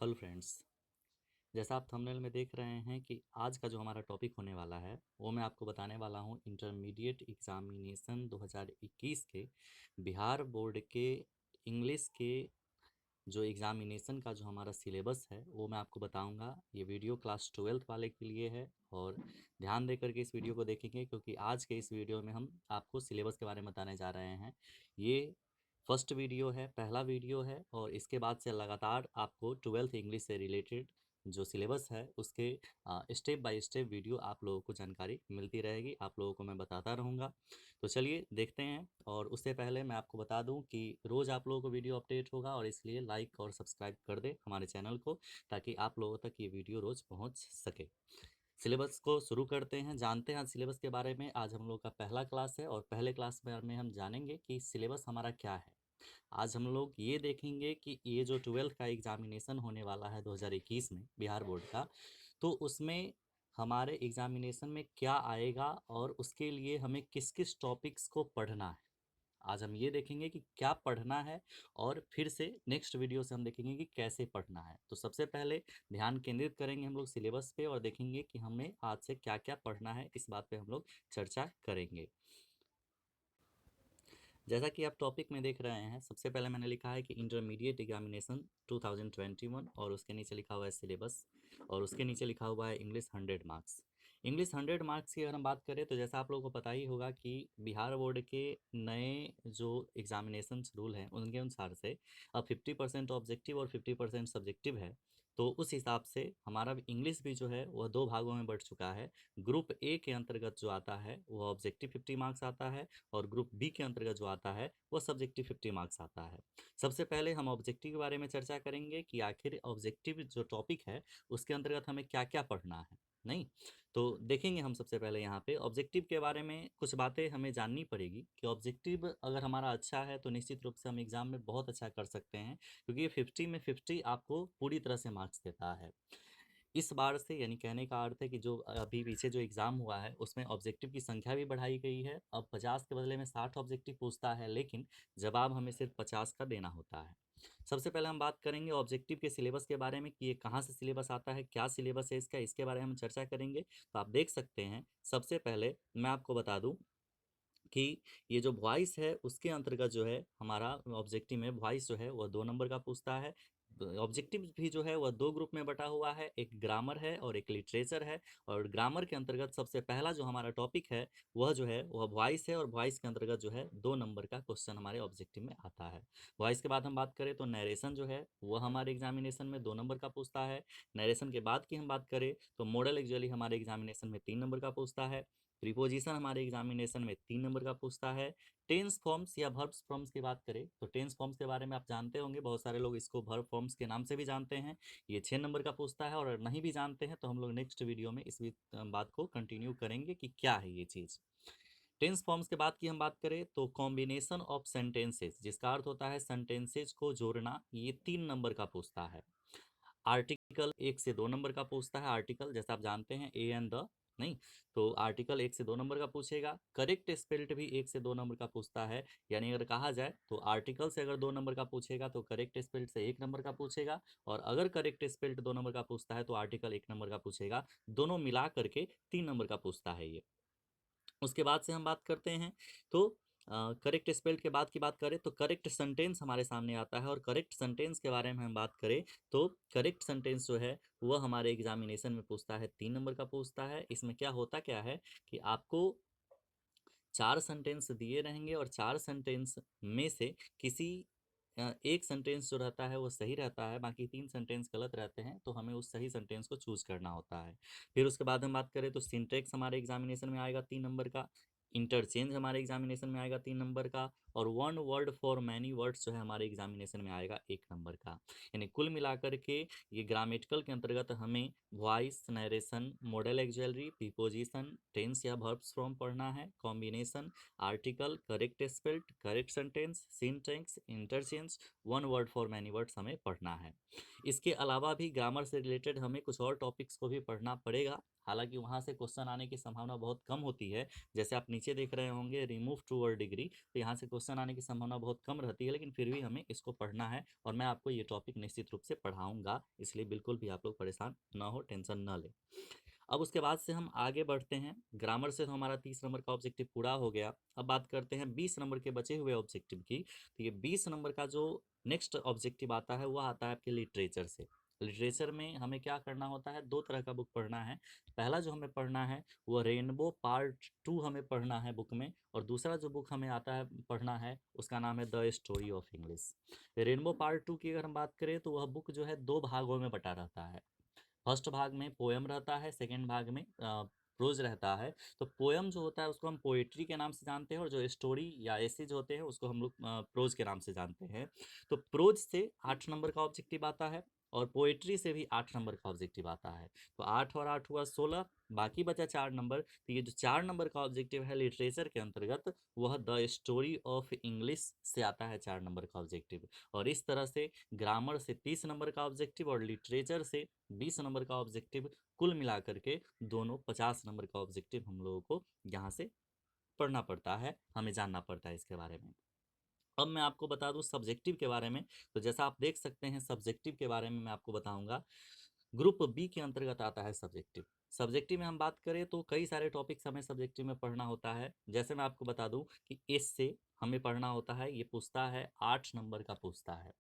Hello friends. जैसा आप thumbnail में देख रहे हैं कि आज का जो हमारा टॉपिक होने वाला है वो मैं आपको बताने वाला हूँ इंटरमीडिएट एग्जामिनेशन 2021 के बिहार बोर्ड के इंग्लिश के जो एग्ज़ामिनेशन का जो हमारा सिलेबस है वो मैं आपको बताऊंगा। ये वीडियो क्लास 12th वाले के लिए है और ध्यान दे करके इस वीडियो को देखेंगे, क्योंकि आज के इस वीडियो में हम आपको सिलेबस के बारे में बताने जा रहे हैं। ये फर्स्ट वीडियो है, पहला वीडियो है, और इसके बाद से लगातार आपको 12th इंग्लिश से रिलेटेड जो सिलेबस है उसके स्टेप बाय स्टेप वीडियो आप लोगों को जानकारी मिलती रहेगी, आप लोगों को मैं बताता रहूँगा। तो चलिए देखते हैं। और उससे पहले मैं आपको बता दूं कि रोज़ आप लोगों को वीडियो अपडेट होगा, और इसलिए लाइक और सब्सक्राइब कर दें हमारे चैनल को, ताकि आप लोगों तक ये वीडियो रोज़ पहुंच सके। सिलेबस को शुरू करते हैं, जानते हैं आज सिलेबस के बारे में। आज हम लोग का पहला क्लास है और पहले क्लास में हम जानेंगे कि सिलेबस हमारा क्या है। आज हम लोग ये देखेंगे कि ये जो 12th का एग्जामिनेशन होने वाला है 2021 में बिहार बोर्ड का, तो उसमें हमारे एग्जामिनेशन में क्या आएगा और उसके लिए हमें किस किस टॉपिक्स को पढ़ना है। आज हम ये देखेंगे कि क्या पढ़ना है, और फिर से नेक्स्ट वीडियो से हम देखेंगे कि कैसे पढ़ना है। तो सबसे पहले ध्यान केंद्रित करेंगे हम लोग सिलेबस पे और देखेंगे कि हमें आज से क्या क्या पढ़ना है, इस बात पे हम लोग चर्चा करेंगे। जैसा कि आप टॉपिक में देख रहे हैं, सबसे पहले मैंने लिखा है कि इंटरमीडिएट एग्जामिनेशन 2021, और उसके नीचे लिखा हुआ है सिलेबस, और उसके नीचे लिखा हुआ है इंग्लिश 100 मार्क्स। इंग्लिश 100 मार्क्स की अगर हम बात करें तो जैसा आप लोगों को पता ही होगा कि बिहार बोर्ड के नए जो एग्जामिनेशन रूल हैं उनके अनुसार से अब 50% ऑब्जेक्टिव और 50% सब्जेक्टिव है। तो उस हिसाब से हमारा इंग्लिश भी जो है वह दो भागों में बढ़ चुका है। ग्रुप ए के अंतर्गत जो आता है वह ऑब्जेक्टिव 50 मार्क्स आता है, और ग्रुप बी के अंतर्गत जो आता है वो सब्जेक्टिव 50 मार्क्स आता है। सबसे पहले हम ऑब्जेक्टिव के बारे में चर्चा करेंगे कि आखिर ऑब्जेक्टिव जो टॉपिक है उसके अंतर्गत हमें क्या क्या पढ़ना है। नहीं, तो देखेंगे हम सबसे पहले यहाँ पे ऑब्जेक्टिव के बारे में कुछ बातें हमें जाननी पड़ेगी कि ऑब्जेक्टिव अगर हमारा अच्छा है तो निश्चित रूप से हम एग्जाम में बहुत अच्छा कर सकते हैं, क्योंकि ये 50 में 50 आपको पूरी तरह से मार्क्स देता है। इस बार से यानी कहने का अर्थ है कि जो अभी पीछे जो एग्ज़ाम हुआ है उसमें ऑब्जेक्टिव की संख्या भी बढ़ाई गई है। अब 50 के बदले में 60 ऑब्जेक्टिव पूछता है, लेकिन जवाब हमें सिर्फ 50 का देना होता है। सबसे पहले हम बात करेंगे ऑब्जेक्टिव के सिलेबस के बारे में कि ये कहाँ से सिलेबस आता है, क्या सिलेबस है इसका, इसके बारे में हम चर्चा करेंगे। तो आप देख सकते हैं, सबसे पहले मैं आपको बता दूं कि ये जो वॉइस है उसके अंतर्गत जो है हमारा ऑब्जेक्टिव में वॉइस जो है वह 2 नंबर का पूछता है। ऑब्जेक्टिव भी जो है वह दो ग्रुप में बटा हुआ है, एक ग्रामर है और एक लिटरेचर है। और ग्रामर के अंतर्गत सबसे पहला जो हमारा टॉपिक है वह जो है वह वॉइस है, और वॉइस के अंतर्गत जो है 2 नंबर का क्वेश्चन हमारे ऑब्जेक्टिव में आता है। वॉइस के बाद हम बात करें तो नरेशन जो है वह हमारे एग्जामिनेशन में 2 नंबर का पूछता है। नरेशन के बाद की हम बात करें तो मॉडल एक्चुअली हमारे एग्जामिनेशन में 3 नंबर का पूछता है। प्रीपोजिशन हमारे एग्जामिनेशन में 3 नंबर का पूछता है। टेंस फॉर्म्स या वर्ब्स फॉर्म्स की बात करें तो टेंस फॉर्म्स के बारे में आप जानते होंगे, बहुत सारे लोग इसको वर्ब फॉर्म्स के नाम से भी जानते हैं। ये 6 नंबर का पूछता है, और अगर नहीं भी जानते हैं तो हम लोग नेक्स्ट वीडियो में इस बात को कंटिन्यू करेंगे कि क्या है ये चीज़। टेंस फॉर्म्स के बाद की हम बात करें तो कॉम्बिनेशन ऑफ सेंटेंसेस, जिसका अर्थ होता है सेंटेंसेस को जोड़ना, ये 3 नंबर का पूछता है। आर्टिकल 1 से 2 नंबर का पूछता है। आर्टिकल जैसा आप जानते हैं ए एंड द, नहीं, तो आर्टिकल 1 से 2 नंबर का पूछेगा। करेक्ट स्पेल्ट भी 1 से 2 नंबर का पूछता है। यानी अगर कहा जाए तो आर्टिकल से अगर 2 नंबर का पूछेगा तो करेक्ट स्पेल्ट से 1 नंबर का पूछेगा, और अगर करेक्ट स्पेल्ट 2 नंबर का पूछता है तो आर्टिकल 1 नंबर का पूछेगा। दोनों मिला करके 3 नंबर का पूछता है ये। उसके बाद से हम बात करते हैं तो करेक्ट स्पेल्ड के बाद की बात करें तो करेक्ट सेंटेंस हमारे सामने आता है, और करेक्ट सेंटेंस के बारे में हम बात करें तो करेक्ट सेंटेंस जो है वह हमारे एग्जामिनेशन में पूछता है, 3 नंबर का पूछता है। इसमें क्या होता क्या है कि आपको 4 सेंटेंस दिए रहेंगे, और 4 सेंटेंस में से किसी एक सेंटेंस जो रहता है वो सही रहता है, बाकी 3 सेंटेंस गलत रहते हैं, तो हमें उस सही सेंटेंस को चूज करना होता है। फिर उसके बाद हम बात करें तो सिंटेक्स हमारे एग्जामिनेशन में आएगा 3 नंबर का। इंटरचेंज हमारे एग्जामिनेशन में आएगा 3 नंबर का। और one word for many words जो है हमारे एग्जामिनेशन में आएगा 1 नंबर का। यानी कुल मिलाकर के ये ग्रामेटिकल के अंतर्गत हमें voice, narration, modal auxiliary, preposition, tense या वर्ब्स फॉर्म पढ़ना है, combination, article, correct spelt, correct sentence, syntax, interchange, one word for many words हमें पढ़ना है। इसके अलावा भी ग्रामर से रिलेटेड हमें कुछ और टॉपिक्स को भी पढ़ना पड़ेगा, हालांकि वहाँ से क्वेश्चन आने की संभावना बहुत कम होती है। जैसे आप नीचे देख रहे होंगे रिमूव ट्रू और डिग्री, तो यहाँ से क्वेश्चन आने की संभावना बहुत कम रहती है, लेकिन फिर भी हमें इसको पढ़ना है और मैं आपको ये टॉपिक निश्चित रूप से पढ़ाऊंगा, इसलिए बिल्कुल भी आप लोग परेशान ना हो, टेंशन ना लें। अब उसके बाद से हम आगे बढ़ते हैं। ग्रामर से तो हमारा 30 नंबर का ऑब्जेक्टिव पूरा हो गया। अब बात करते हैं 20 नंबर के बचे हुए ऑब्जेक्टिव की। तो ये 20 नंबर का जो नेक्स्ट ऑब्जेक्टिव आता है वह आता है आपके लिटरेचर से। लिटरेचर में हमें क्या करना होता है, दो तरह का बुक पढ़ना है। पहला जो हमें पढ़ना है वो रेनबो पार्ट 2 हमें पढ़ना है बुक में, और दूसरा जो बुक हमें आता है पढ़ना है उसका नाम है the story of English. Rainbow part 2 की अगर हम बात करें तो वह बुक जो है दो भागों में बटा रहता है। फर्स्ट भाग में पोएम रहता है, सेकंड भाग में प्रोज रहता है। तो पोएम जो होता है उसको हम पोएट्री के नाम से जानते हैं, और जो स्टोरी या एसेज होते हैं उसको हम लोग प्रोज के नाम से जानते हैं। तो प्रोज से 8 नंबर का ऑब्जेक्टिव आता है, और पोएट्री से भी 8 नंबर का ऑब्जेक्टिव आता है। तो 8 और 8 हुआ 16, बाकी बचा 4 नंबर। तो ये जो 4 नंबर का ऑब्जेक्टिव है लिटरेचर के अंतर्गत, वह द स्टोरी ऑफ इंग्लिश से आता है 4 नंबर का ऑब्जेक्टिव। और इस तरह से ग्रामर से 30 नंबर का ऑब्जेक्टिव और लिटरेचर से 20 नंबर का ऑब्जेक्टिव, कुल मिलाकर के दोनों 50 नंबर का ऑब्जेक्टिव हम लोगों को यहाँ से पढ़ना पड़ता है, हमें जानना पड़ता है इसके बारे में। अब मैं आपको बता दूं सब्जेक्टिव के बारे में। तो जैसा आप देख सकते हैं सब्जेक्टिव के बारे में मैं आपको बताऊंगा। ग्रुप बी के अंतर्गत आता है सब्जेक्टिव। सब्जेक्टिव में हम बात करें तो कई सारे टॉपिक्स हमें सब्जेक्टिव में पढ़ना होता है। जैसे मैं आपको बता दूं कि एस से हमें पढ़ना होता है, ये पूछता है 8 नंबर का पूछता है।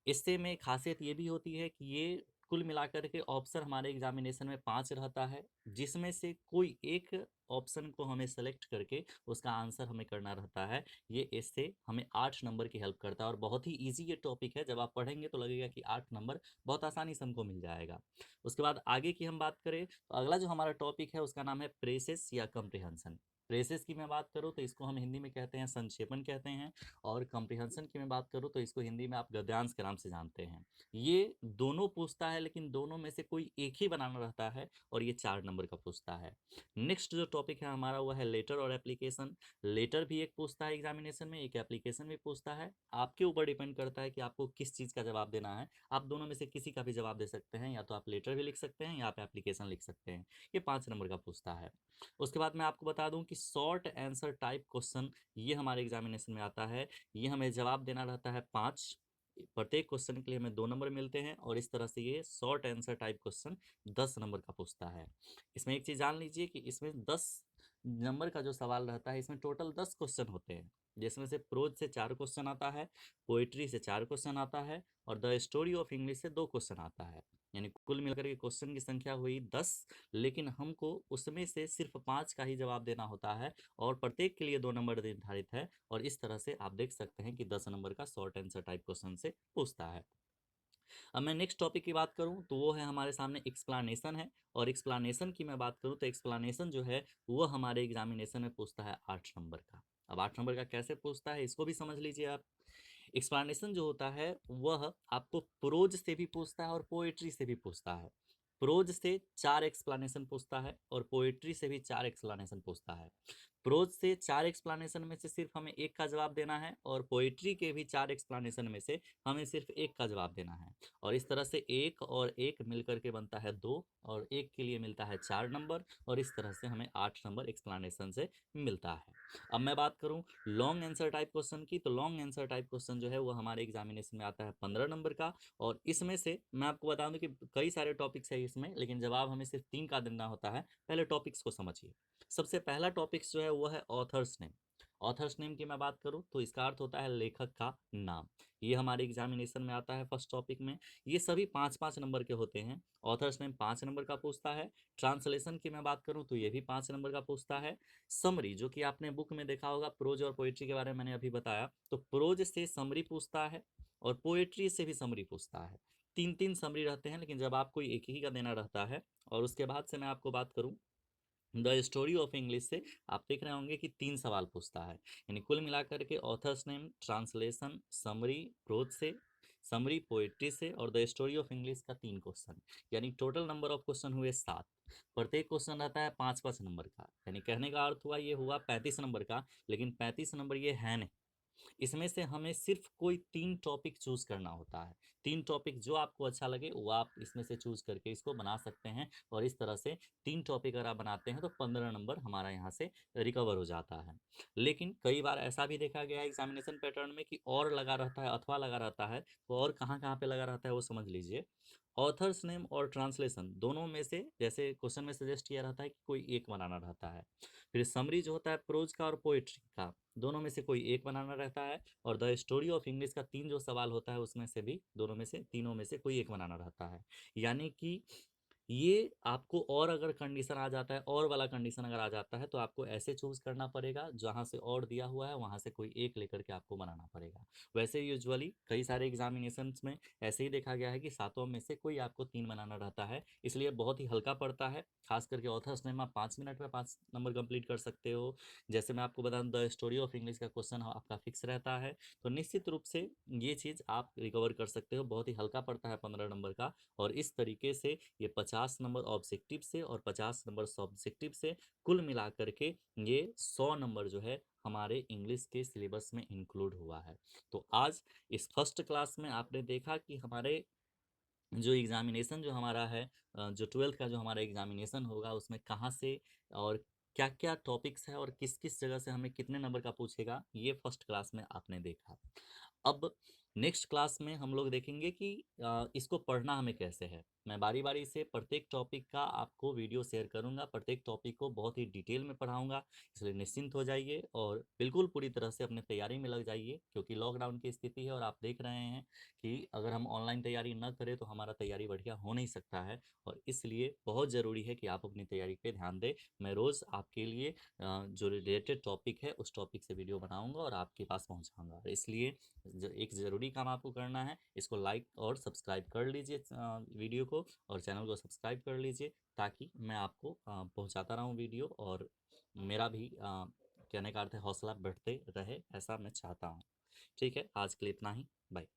इससे में खासियत ये भी होती है कि ये कुल मिलाकर के ऑप्शन हमारे एग्जामिनेशन में 5 रहता है, जिसमें से कोई एक ऑप्शन को हमें सेलेक्ट करके उसका आंसर हमें करना रहता है। ये इससे हमें 8 नंबर की हेल्प करता है, और बहुत ही इजी ये टॉपिक है। जब आप पढ़ेंगे तो लगेगा कि 8 नंबर बहुत आसानी से हमको मिल जाएगा। उसके बाद आगे की हम बात करें तो अगला जो हमारा टॉपिक है उसका नाम है प्रेसेस या कम्प्रिहेंशन। प्रेसेस की मैं बात करूँ तो इसको हम हिंदी में कहते हैं संक्षेपण कहते हैं, और कम्प्रिहेंशन की मैं बात करूँ तो इसको हिंदी में आप गद्यांश के नाम से जानते हैं। ये दोनों पूछता है, लेकिन दोनों में से कोई एक ही बनाना रहता है, और ये 4 नंबर का पूछता है। नेक्स्ट जो टॉपिक है हमारा वो है लेटर और एप्लीकेशन। लेटर भी एक पूछता है एग्जामिनेशन में, एक एप्लीकेशन भी पूछता है। आपके ऊपर डिपेंड करता है कि आपको किस चीज़ का जवाब देना है। आप दोनों में से किसी का भी जवाब दे सकते हैं, या तो आप लेटर भी लिख सकते हैं या आप एप्लीकेशन लिख सकते हैं। ये 5 नंबर का पूछता है। उसके बाद मैं आपको बता दूं कि शॉर्ट आंसर टाइप क्वेश्चन ये हमारे एग्जामिनेशन में आता है। ये हमें जवाब देना रहता है 5। प्रत्येक क्वेश्चन के लिए हमें 2 नंबर मिलते हैं, और इस तरह से ये short answer type question 10 number का पूछता है। इसमें एक चीज़ जान लीजिए कि इसमें 10 नंबर का जो सवाल रहता है इसमें टोटल 10 क्वेश्चन होते हैं, जिसमें से प्रोज से 4 क्वेश्चन आता है, पोइट्री से 4 क्वेश्चन आता है, और द स्टोरी ऑफ इंग्लिश से 2 क्वेश्चन आता है। यानी कुल मिलकर के क्वेश्चन की संख्या हुई 10, लेकिन हमको उसमें से सिर्फ 5 का ही जवाब देना होता है, और प्रत्येक के लिए 2 नंबर निर्धारित है। और इस तरह से आप देख सकते हैं कि 10 नंबर का शॉर्ट आंसर टाइप क्वेश्चन से पूछता है। अब मैं नेक्स्ट टॉपिक की बात करूं तो वो है हमारे सामने एक्सप्लानेशन है। और एक्सप्लानेशन की मैं बात करूं तो एक्सप्लानेशन जो है वो हमारे एग्जामिनेशन में पूछता है 8 नंबर का। अब 8 नंबर का कैसे पूछता है इसको भी समझ लीजिए आप। एक्सप्लानेशन जो होता है वह आपको प्रोज से भी पूछता है और पोएट्री से भी पूछता है। प्रोज से 4 एक्सप्लानेशन पूछता है, और पोएट्री से भी 4 एक्सप्लानेशन पूछता है। प्रोज से 4 एक्सप्लानेशन में से सिर्फ हमें एक का जवाब देना है, और पोएट्री के भी 4 एक्सप्लानेशन में से हमें सिर्फ एक का जवाब देना है। और इस तरह से एक और एक मिलकर के बनता है 2, और एक के लिए मिलता है 4 नंबर, और इस तरह से हमें 8 नंबर एक्सप्लानेशन से मिलता है। अब मैं बात करूं लॉन्ग आंसर टाइप क्वेश्चन की, तो लॉन्ग आंसर टाइप क्वेश्चन जो है वो हमारे एग्जामिनेशन में आता है 15 नंबर का। और इसमें से मैं आपको बता दूं कि कई सारे टॉपिक्स है इसमें, लेकिन जवाब हमें सिर्फ 3 का देना होता है। पहले टॉपिक्स को समझिए। सबसे पहला टॉपिक्स जो है वो है ऑथर्स नेम। ऑथर्स नेम की मैं बात करूं तो इसका अर्थ होता है लेखक का नाम। ये हमारे एग्जामिनेशन में आता है फर्स्ट टॉपिक में। ये सभी 5-5 नंबर के होते हैं। ऑथर्स नेम 5 नंबर का पूछता है। ट्रांसलेशन की मैं बात करूं तो ये भी 5 नंबर का पूछता है। समरी जो कि आपने बुक में देखा होगा, प्रोज और पोएट्री के बारे में मैंने अभी बताया, तो प्रोज से समरी पूछता है, और पोएट्री से भी समरी पूछता है। 3-3 समरी रहते हैं, लेकिन जब आपको एक ही का देना रहता है। और उसके बाद से मैं आपको बात करूं द स्टोरी ऑफ इंग्लिश से, आप देख रहे होंगे कि 3 सवाल पूछता है। यानी कुल मिलाकर के authors name, translation, summary prose से, समरी पोएट्री से, और द स्टोरी ऑफ इंग्लिश का 3 क्वेश्चन। यानी टोटल नंबर ऑफ क्वेश्चन हुए 7। प्रत्येक क्वेश्चन रहता है 5-5 नंबर का। यानी कहने का अर्थ हुआ ये हुआ 35 नंबर का, लेकिन 35 नंबर ये है नहीं। इसमें से हमें सिर्फ कोई 3 टॉपिक चूज़ करना होता है। 3 टॉपिक जो आपको अच्छा लगे वो आप इसमें से चूज़ करके इसको बना सकते हैं, और इस तरह से 3 टॉपिक अगर आप बनाते हैं तो 15 नंबर हमारा यहाँ से रिकवर हो जाता है। लेकिन कई बार ऐसा भी देखा गया है एग्जामिनेशन पैटर्न में कि और लगा रहता है, अथवा लगा रहता है, तो और कहाँ-कहाँ पे लगा रहता है वो समझ लीजिए। ऑथर्स नेम और ट्रांसलेशन दोनों में से, जैसे क्वेश्चन में सजेस्ट किया रहता है कि कोई एक बनाना रहता है। फिर समरी जो होता है प्रोज का और पोएट्री का, दोनों में से कोई एक बनाना रहता है। और द स्टोरी ऑफ इंग्लिश का 3 जो सवाल होता है उसमें से भी दोनों में से, तीनों में से कोई एक बनाना रहता है। यानी कि ये आपको, और अगर कंडीशन आ जाता है, और वाला कंडीशन अगर आ जाता है तो आपको ऐसे चूज करना पड़ेगा, जहाँ से और दिया हुआ है वहाँ से कोई एक लेकर के आपको बनाना पड़ेगा। वैसे यूजुअली कई सारे एग्जामिनेशंस में ऐसे ही देखा गया है कि सातों में से कोई आपको 3 बनाना रहता है, इसलिए बहुत ही हल्का पड़ता है। खास करके ऑथर्स नेम आप 5 मिनट में 5 नंबर कंप्लीट कर सकते हो। जैसे मैं आपको बता दूं, द स्टोरी ऑफ इंग्लिश का क्वेश्चन आपका फिक्स रहता है, तो निश्चित रूप से ये चीज़ आप रिकवर कर सकते हो। बहुत ही हल्का पड़ता है 15 नंबर का, और इस तरीके से ये 50 नंबर ऑब्जेक्टिव से और 50 नंबर सब्जेक्टिव से कुल मिला करके ये 100 नंबर जो है हमारे इंग्लिश के सिलेबस में इंक्लूड हुआ है। तो आज इस फर्स्ट क्लास में आपने देखा कि हमारे जो एग्जामिनेशन जो हमारा है, जो 12th का जो हमारा एग्जामिनेशन होगा उसमें कहाँ से और क्या क्या टॉपिक्स है और किस किस जगह से हमें कितने नंबर का पूछेगा, ये फर्स्ट क्लास में आपने देखा। अब नेक्स्ट क्लास में हम लोग देखेंगे कि इसको पढ़ना हमें कैसे है। मैं बारी बारी से प्रत्येक टॉपिक का आपको वीडियो शेयर करूंगा, प्रत्येक टॉपिक को बहुत ही डिटेल में पढ़ाऊंगा। इसलिए निश्चिंत हो जाइए और बिल्कुल पूरी तरह से अपने तैयारी में लग जाइए, क्योंकि लॉकडाउन की स्थिति है और आप देख रहे हैं कि अगर हम ऑनलाइन तैयारी न करें तो हमारा तैयारी बढ़िया हो नहीं सकता है। और इसलिए बहुत ज़रूरी है कि आप अपनी तैयारी पे ध्यान दें। मैं रोज़ आपके लिए जो रिलेटेड टॉपिक है उस टॉपिक से वीडियो बनाऊंगा और आपके पास पहुंचाऊंगा। इसलिए एक ज़रूरी काम आपको करना है, इसको लाइक और सब्सक्राइब कर लीजिए वीडियो को, और चैनल को सब्सक्राइब कर लीजिए, ताकि मैं आपको पहुंचाता रहूं वीडियो, और मेरा भी कहने का अर्थ है हौसला बढ़ते रहे, ऐसा मैं चाहता हूँ। ठीक है, आज के लिए इतना ही। बाय।